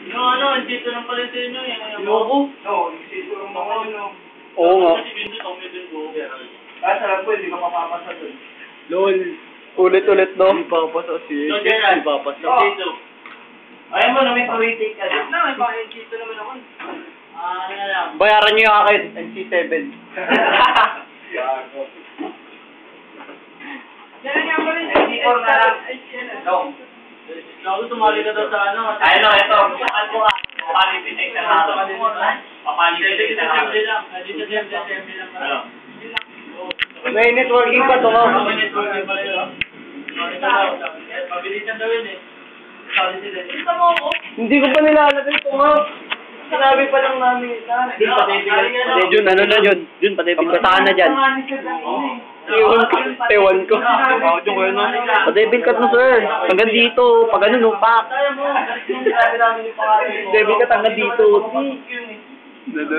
Yung ano, dito ng Palentino, yung Loko? No, dito ng mga ano. Oo nga. Kasi Vincent, ang medyo ko. Sarap po, hindi ka mapapasa dun. Lol. Ulit-ulit, no? Hindi papasa si So, Gerald, Hindi papasa. dito. Ayaw mo na may pa-waiting ka din. Na, may bakit dito naman ako. Ano na lang. Bayaran niyo yung akin, NC7. Gago. Yan nga pala yung NC4 na lang. No. Gago, sumali ka daw sa ano. Ayun o, ito. Ano ka? Papalipitin ka na. Dito Papalipitin ka sa na. assembly lang. Dito sa assembly lang. Ano? May networking pa to, no? May networking pala yun. Pabilisan daw yun eh. Sorry sila. Isa mo ako. Hindi ko pa nilalagay ito, nga. Sinabi pa lang namin isa. Hindi, Jun, ano na Jun? Jun, pagkataan na dyan. Ewan ko. Bakit yung ano? Pa-devil cut mo, sir. Hanggang dito. Pag ano, no, pak. Devil cut hanggang dito. Dado.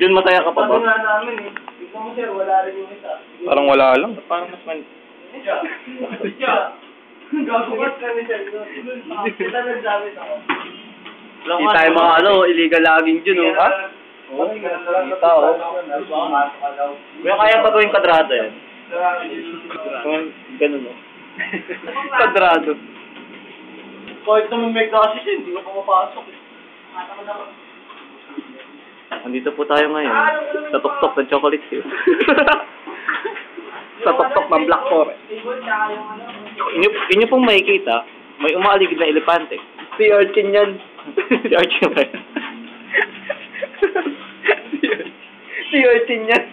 Jun, masaya ka pa ba? Sabi nga namin eh. Ikaw mo sir, wala rin yung isa. Parang wala lang. Parang mas man... Gagawin kami sir. Kita nagsabi ako. Hindi tayo mga ano, illegal logging Jun, no? Ha? Oo, Kita, oh. Kaya kaya pa gawing kadrado yan. Ganun, no? Kadrado. Kahit naman may gases hindi ka pumapasok eh. Andito po tayo ngayon sa tuktok ng chocolate hill. Sa tuktok ng Black Forest. Inyo pong makikita, may umaaligid na elepante. Si Urchin yan. Si Urchin ba? Si Urchin yan.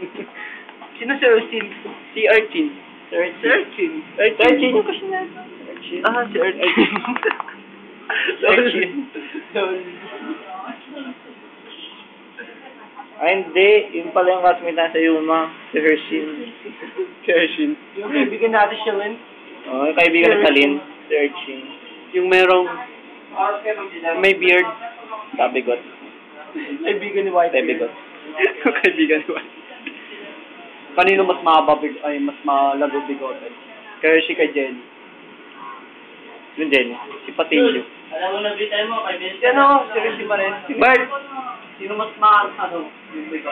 Sino si Urchin? Si Urchin. Si Urchin. Urchin yung kasi na. Ah, si Urchin. Si Urchin. Ay, hindi. Yung pala yung classmate na sa Yuma. Si Hershin. Si Hershin. Yung kaibigan natin siya rin. Oo, yung kaibigan ni Salin. Si Hershin. Yung merong may beard. Tabigot. Kaibigan ni White. Tabigot. Yung kaibigan ni White. Kanino mas mahaba ay mas malago bigote? Kay Hershey kay Jenny. Yung Jenny. Si Patillo. Alam mo na bitay mo, kay Vincent. Si ano, si Rishi pa rin. Bert! Sino mas ano?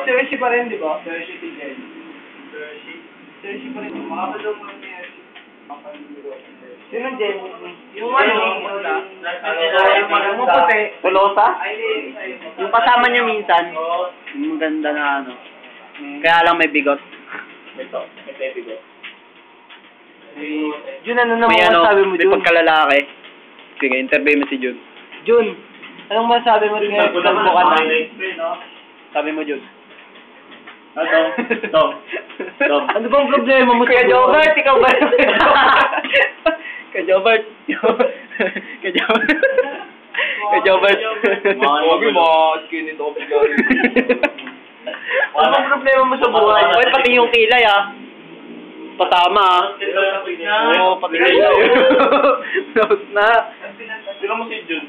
Si Rishi pa rin, di ba? Si Rishi si Jenny. Si Rishi pa rin. Makapalong mo ni Rishi. Sino Jenny? Yung ano, Yung puti. Pulosa? Yung kasama niya minsan. Yung ganda na ano. Kaya lang may bigot. Ito, may bigot. Jun, ano naman May ano, masasabi mo, may Jun? pagkalalaki. Sige, interview mo si Jun. Jun, anong masasabi mo ngayon? Nagbukan na. Sabi mo, Jun. Tom. Ano bang problema mo? Kuya Jobert, ikaw ba? Kuya Jobert. Kuya Jobert. Kuya Jobert. Huwag yung mga skinny topic gawin. Ano bang problema mo sa buhay? Oy, pati yung kilay ah. Patama ah. Oo, pati kilay. Tapos na. Sino mo si Jun?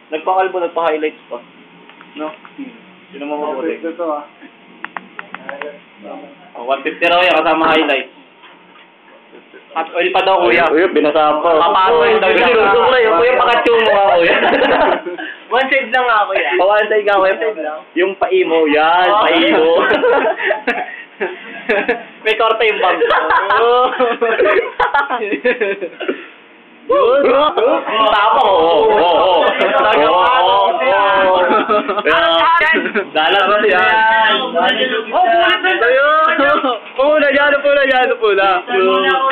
Nagpa-kalbo, nagpa-highlights pa. No? Sino mo mabuti? Ito ah. 150 raw yan kasama highlights. Hot oil pa daw, kuya. Kuya, binasa pa. Papatoy daw yan. Kuya, pakatyo mo nga, kuya. One side lang nga, kuya. Pawalan tayo nga, kuya. Yung pa-imo, yan, pa-imo. May korte yung bang. Yun. Tapang, oo. Dalag ba yan? Oh, bulit na Ayun! Pula, yan, pula. Saan mo na ako